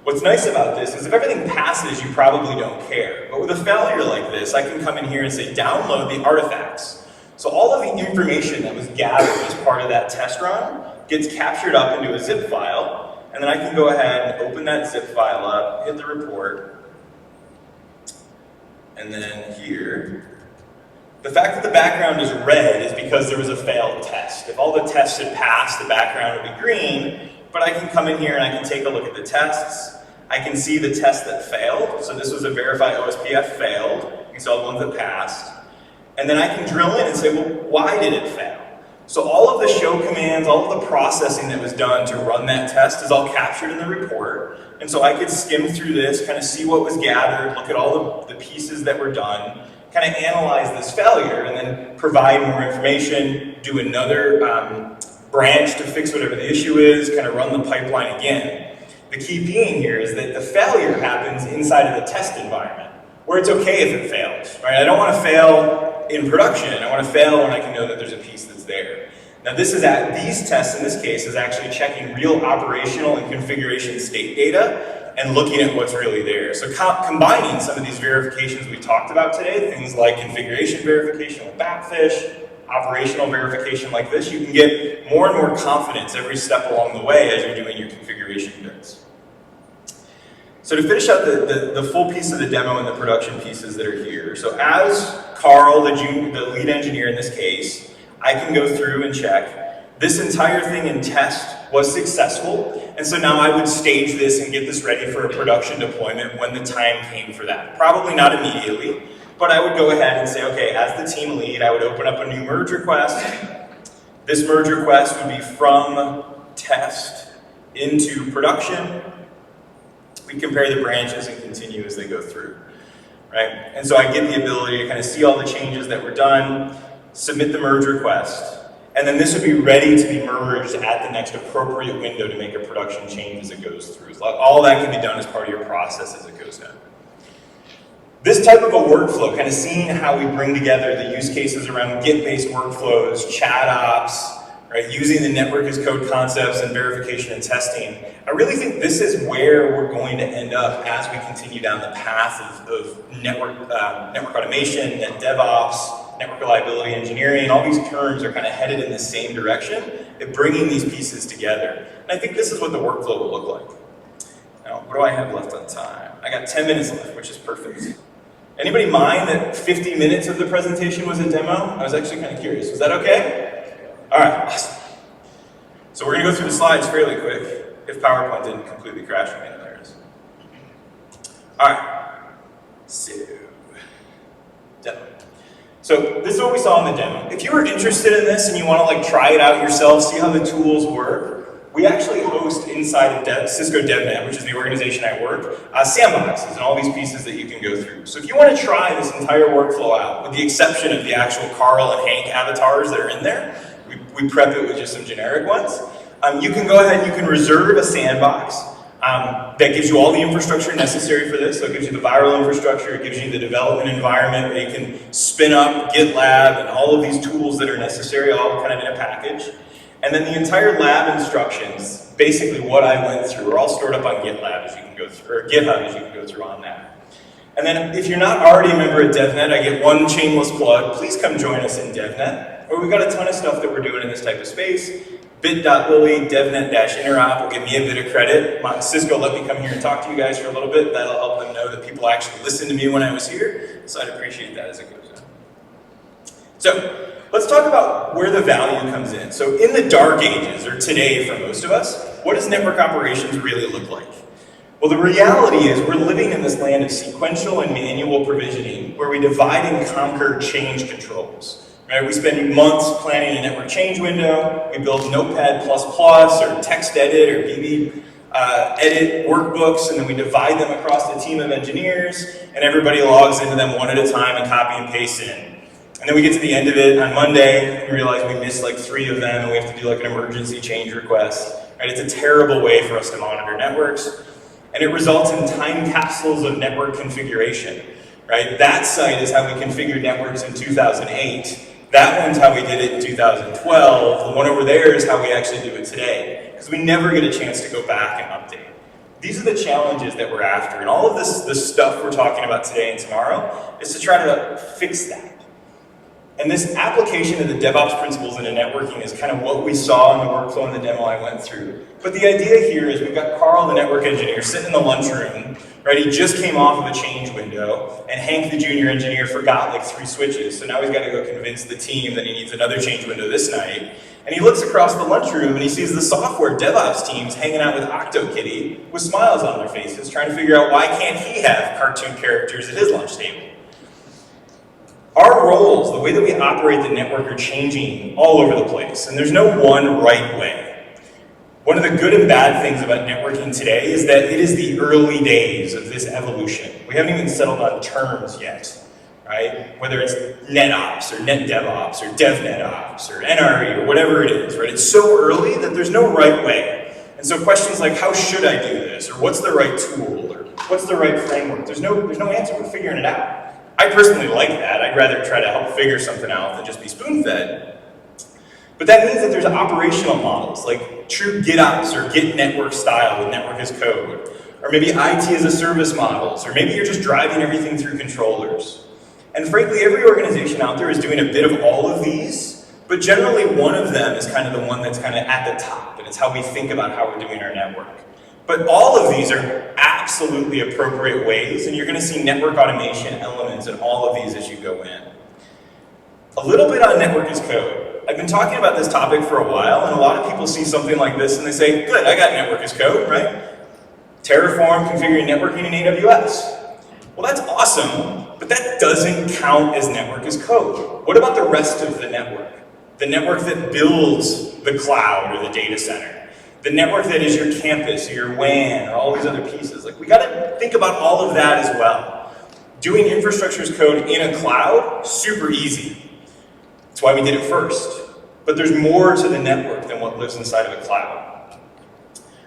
What's nice about this is if everything passes, you probably don't care. But with a failure like this, I can come in here and say, download the artifacts. So all of the information that was gathered as part of that test run gets captured up into a zip file, and then I can go ahead and open that zip file up, hit the report, and then here, the fact that the background is red is because there was a failed test. If all the tests had passed, the background would be green, but I can come in here and I can take a look at the tests. I can see the test that failed. So this was a verify OSPF failed. You can see all the ones that passed. And then I can drill in and say, well, why did it fail? So all of the show commands, all of the processing that was done to run that test is all captured in the report. And so I could skim through this, kind of see what was gathered, look at all the pieces that were done, kind of analyze this failure, and then provide more information, do another branch to fix whatever the issue is, kind of run the pipeline again. The key being here is that the failure happens inside of the test environment, where it's okay if it fails, right? I don't want to fail in production. I want to fail when I can know that there's a piece that's there. Now these tests in this case is actually checking real operational and configuration state data and looking at what's really there. So combining some of these verifications we talked about today, things like configuration verification with Backfish, operational verification like this, you can get more and more confidence every step along the way as you're doing your configuration bits. So to finish out the full piece of the demo and the production pieces that are here, so as Carl, the lead engineer in this case, I can go through and check. This entire thing in test was successful, and so now I would stage this and get this ready for a production deployment when the time came for that. Probably not immediately, but I would go ahead and say, okay, as the team lead, I would open up a new merge request. This merge request would be from test into production. We compare the branches and continue as they go through, right? And so I get the ability to kind of see all the changes that were done, submit the merge request, and then this would be ready to be merged at the next appropriate window to make a production change as it goes through. All that can be done as part of your process as it goes down. This type of a workflow, kind of seeing how we bring together the use cases around Git-based workflows, chat ops, right, using the network as code concepts and verification and testing, I really think this is where we're going to end up as we continue down the path of network automation, NetDevOps, network reliability engineering. All these terms are kind of headed in the same direction at bringing these pieces together. And I think this is what the workflow will look like. Now, what do I have left on time? I got 10 minutes left, which is perfect. Anybody mind that 50 minutes of the presentation was a demo? I was actually kind of curious. Was that okay? All right, awesome. So we're going to go through the slides fairly quick, if PowerPoint didn't completely crash on me. There it is. All right, so demo. So this is what we saw in the demo. If you were interested in this and you want to try it out yourself, see how the tools work, we actually host inside of Cisco DevNet, which is the organization I work, sandboxes and all these pieces that you can go through. So if you want to try this entire workflow out, with the exception of the actual Carl and Hank avatars that are in there, we prep it with just some generic ones. You can go ahead and you can reserve a sandbox. that gives you all the infrastructure necessary for this. So it gives you the viral infrastructure, it gives you the development environment where you can spin up GitLab and all of these tools that are necessary, all kind of in a package. And then the entire lab instructions, basically what I went through, are all stored up on GitLab as you can go through, or GitHub as you can go through on that. And then if you're not already a member at DevNet, I get one shameless plug. Please come join us in DevNet, where we've got a ton of stuff that we're doing in this type of space. bit.ly, devnet-interop will give me a bit of credit. Cisco let me come here and talk to you guys for a little bit. That'll help them know that people actually listened to me when I was here. So I'd appreciate that as it goes on. So let's talk about where the value comes in. So in the dark ages, or today for most of us, what does network operations really look like? Well, the reality is we're living in this land of sequential and manual provisioning where we divide and conquer change controls. Right? We spend months planning a network change window. We build Notepad++ or text edit or BB edit workbooks, and then we divide them across the team of engineers, and everybody logs into them one at a time and copy and paste in. And then we get to the end of it on Monday, and we realize we missed like 3 of them, and we have to do like an emergency change request. Right? It's a terrible way for us to monitor networks, and it results in time capsules of network configuration. Right? That site is how we configured networks in 2008. That one's how we did it in 2012. The one over there is how we actually do it today, because we never get a chance to go back and update. These are the challenges that we're after, and all of this stuff we're talking about today and tomorrow is to try to fix that. And this application of the DevOps principles into networking is kind of what we saw in the workflow and the demo I went through. But the idea here is we've got Carl, the network engineer, sitting in the lunchroom, right? He just came off of a change window, and Hank, the junior engineer, forgot like 3 switches. So now he's got to go convince the team that he needs another change window this night. And he looks across the lunchroom and he sees the software DevOps teams hanging out with OctoKitty with smiles on their faces, trying to figure out why can't he have cartoon characters at his lunch table. Our roles, the way that we operate the network, are changing all over the place, and there's no one right way. One of the good and bad things about networking today is that it is the early days of this evolution. We haven't even settled on terms yet, right? Whether it's NetOps or NetDevOps or DevNetOps or NRE or whatever it is, right? It's so early that there's no right way. And so questions like, how should I do this? Or what's the right tool? Or what's the right framework? There's no answer. We're figuring it out. I personally like that. I'd rather try to help figure something out than just be spoon-fed. But that means that there's operational models like true GitOps or Git network style with network as code, or maybe IT as a service models, or maybe you're just driving everything through controllers. And frankly, every organization out there is doing a bit of all of these, but generally one of them is kind of the one that's kind of at the top, and it's how we think about how we're doing our network. But all of these are absolutely appropriate ways, and you're going to see network automation elements in all of these as you go in. A little bit on network as code. I've been talking about this topic for a while, and a lot of people see something like this and they say, good, I got network as code, right? Terraform configuring networking in AWS. Well, that's awesome, but that doesn't count as network as code. What about the rest of the network? The network that builds the cloud or the data center. The network that is your campus or your WAN or all these other pieces. Like, we got to think about all of that as well. Doing infrastructure as code in a cloud, super easy. That's why we did it first. But there's more to the network than what lives inside of a cloud.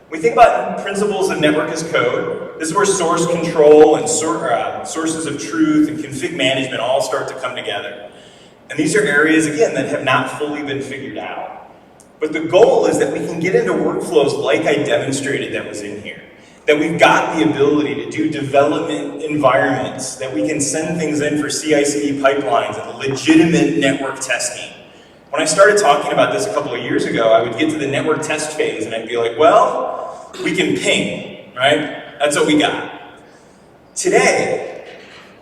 When we think about principles of network as code, this is where source control and sources of truth and config management all start to come together. And these are areas, again, that have not fully been figured out. But the goal is that we can get into workflows like I demonstrated that was in here. That we've got the ability to do development environments, that we can send things in for CI/CD pipelines and legitimate network testing. When I started talking about this a couple of years ago, I would get to the network test phase and I'd be like, well, we can ping, right? That's what we got. Today,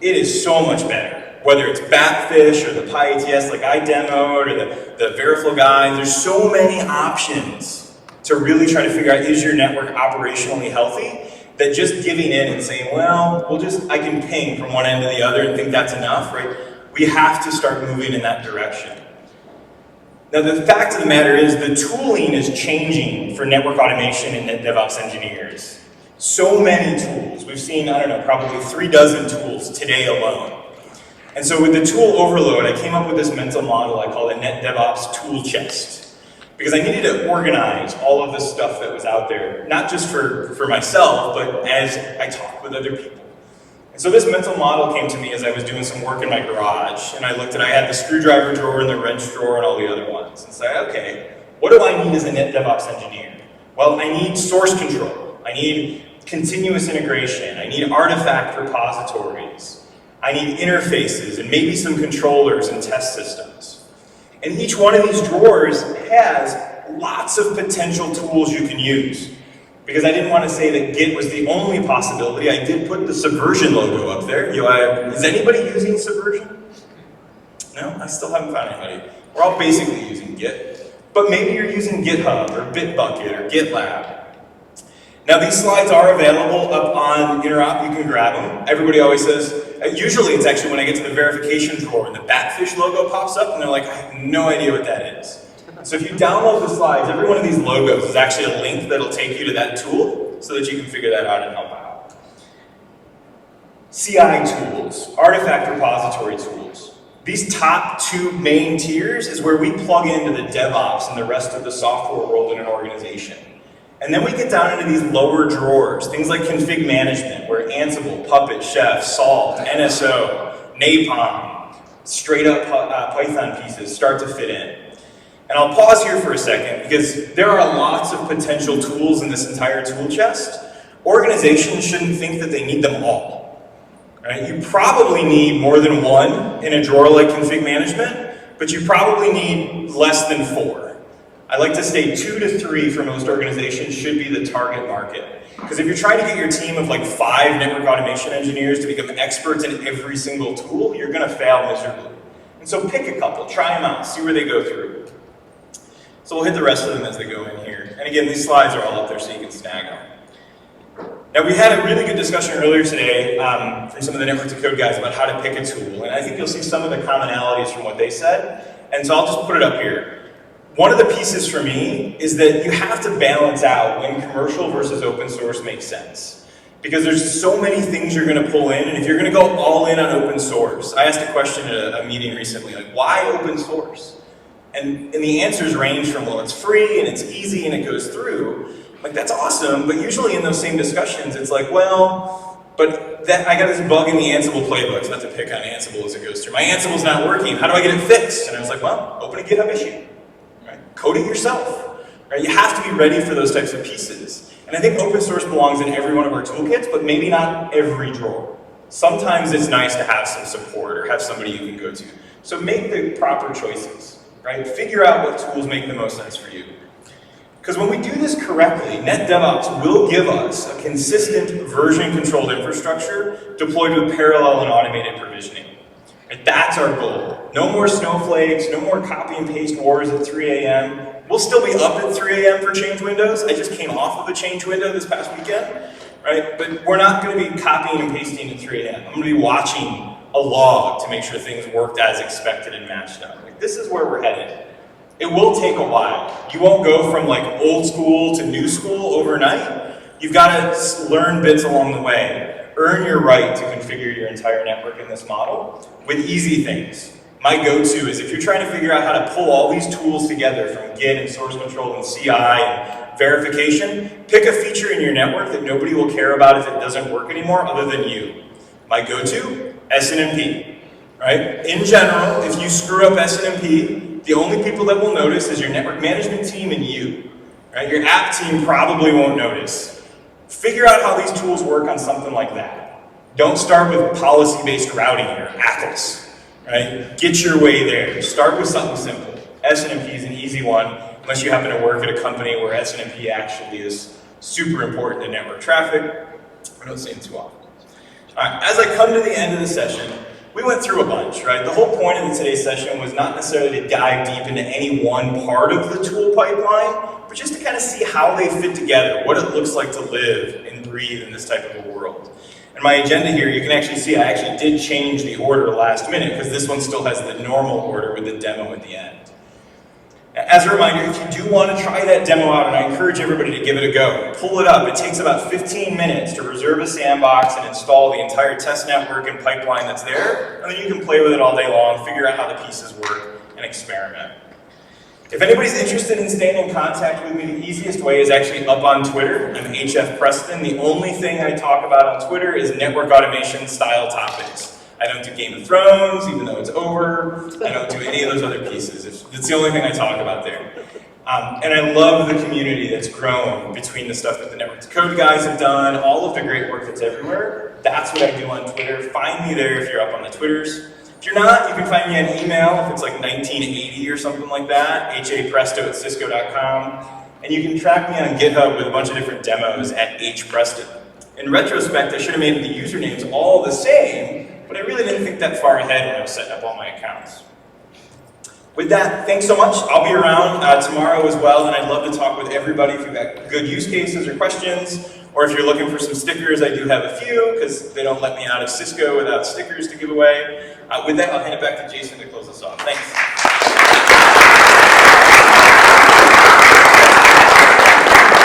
it is so much better. Whether it's Batfish or the PyATS like I demoed or the Veriflow guide, there's so many options to really try to figure out, is your network operationally healthy? That just giving in and saying, well, I can ping from one end to the other and think that's enough, right? We have to start moving in that direction. Now, the fact of the matter is the tooling is changing for network automation and NetDevOps engineers. So many tools. We've seen, I don't know, probably 36 tools today alone. And so with the tool overload, I came up with this mental model I call the NetDevOps Tool Chest. because I needed to organize all of this stuff that was out there, not just for myself, but as I talked with other people. And so this mental model came to me as I was doing some work in my garage, and I had the screwdriver drawer and the wrench drawer and all the other ones, and said, okay, what do I need as a NetDevOps engineer? Well, I need source control. I need continuous integration. I need artifact repositories. I need interfaces and maybe some controllers and test systems. And each one of these drawers has lots of potential tools you can use. Because I didn't want to say that Git was the only possibility, I did put the Subversion logo up there. Is anybody using Subversion? No, I still haven't found anybody. We're all basically using Git. But maybe you're using GitHub or Bitbucket or GitLab. Now these slides are available up on Interop, you can grab them. Everybody always says, usually it's actually when I get to the verification drawer and the Batfish logo pops up and they're like, I have no idea what that is. So if you download the slides, every one of these logos is actually a link that'll take you to that tool so that you can figure that out and help out. CI tools, artifact repository tools. These top two main tiers is where we plug into the DevOps and the rest of the software world in an organization. And then we get down into these lower drawers, things like config management, where Ansible, Puppet, Chef, Salt, NSO, Napalm, straight up Python pieces start to fit in. And I'll pause here for a second because there are lots of potential tools in this entire tool chest. Organizations shouldn't think that they need them all. Right? You probably need more than one in a drawer like config management, but you probably need less than 4. I like to say 2 to 3 for most organizations should be the target market. Because if you're trying to get your team of like 5 network automation engineers to become experts in every single tool, you're going to fail miserably. And so pick a couple, try them out, see where they go through. So we'll hit the rest of them as they go in here. And again, these slides are all up there so you can snag them. Now we had a really good discussion earlier today from some of the Network to Code guys about how to pick a tool. And I think you'll see some of the commonalities from what they said. And so I'll just put it up here. One of the pieces for me is that you have to balance out when commercial versus open source makes sense. Because there's so many things you're going to pull in, and if you're going to go all in on open source, I asked a question at a meeting recently, like, why open source? And the answers range from, well, it's free and it's easy and it goes through. Like, that's awesome, but usually in those same discussions, it's like, well, but I got this bug in the Ansible playbooks, not to pick on Ansible as it goes through. My Ansible's not working, how do I get it fixed? And I was like, well, open a GitHub issue, right? Code it yourself, right? You have to be ready for those types of pieces. And I think open source belongs in every one of our toolkits, but maybe not every drawer. Sometimes it's nice to have some support or have somebody you can go to. So make the proper choices. Right? Figure out what tools make the most sense for you. Because when we do this correctly, NetDevOps will give us a consistent version-controlled infrastructure deployed with parallel and automated provisioning. And that's our goal. No more snowflakes, no more copy and paste wars at 3 a.m. We'll still be up at 3 a.m. for change windows. I just came off of a change window this past weekend. Right? But we're not going to be copying and pasting at 3 a.m. I'm going to be watching a log to make sure things worked as expected and matched up. Like, this is where we're headed. It will take a while. You won't go from like old school to new school overnight. You've got to learn bits along the way. Earn your right to configure your entire network in this model with easy things. My go-to is if you're trying to figure out how to pull all these tools together from Git and source control and CI and verification, pick a feature in your network that nobody will care about if it doesn't work anymore other than you. My go-to, SNMP, right? In general, if you screw up SNMP, the only people that will notice is your network management team and you, right? Your app team probably won't notice. Figure out how these tools work on something like that. Don't start with policy-based routing or ACLs, right? Get your way there. Start with something simple. SNMP is an easy one, unless you happen to work at a company where SNMP actually is super important to network traffic. I don't see it too often. All right, as I come to the end of the session, we went through a bunch, right? The whole point of today's session was not necessarily to dive deep into any one part of the tool pipeline, but just to kind of see how they fit together, what it looks like to live and breathe in this type of a world. And my agenda here, you can actually see I actually did change the order last minute because this one still has the normal order with the demo at the end. As a reminder, if you do want to try that demo out, and I encourage everybody to give it a go, pull it up. It takes about 15 minutes to reserve a sandbox and install the entire test network and pipeline that's there, and then you can play with it all day long, figure out how the pieces work, and experiment. If anybody's interested in staying in contact with me, the easiest way is actually up on Twitter. I'm HF Preston. The only thing I talk about on Twitter is network automation style topics. I don't do Game of Thrones, even though it's over. I don't do any of those other pieces. It's the only thing I talk about there. And I love the community that's grown between the stuff that the Network to Code guys have done, all of the great work that's everywhere. That's what I do on Twitter. Find me there if you're up on the Twitters. If you're not, you can find me on email if it's like 1980 or something like that, hapresto@cisco.com. And you can track me on GitHub with a bunch of different demos at hpreston. In retrospect, I should have made the usernames all the same, but I really didn't think that far ahead when I was setting up all my accounts. With that, thanks so much. I'll be around tomorrow as well, and I'd love to talk with everybody if you've got good use cases or questions, or if you're looking for some stickers, I do have a few, because they don't let me out of Cisco without stickers to give away. With that, I'll hand it back to Jason to close us off. Thanks.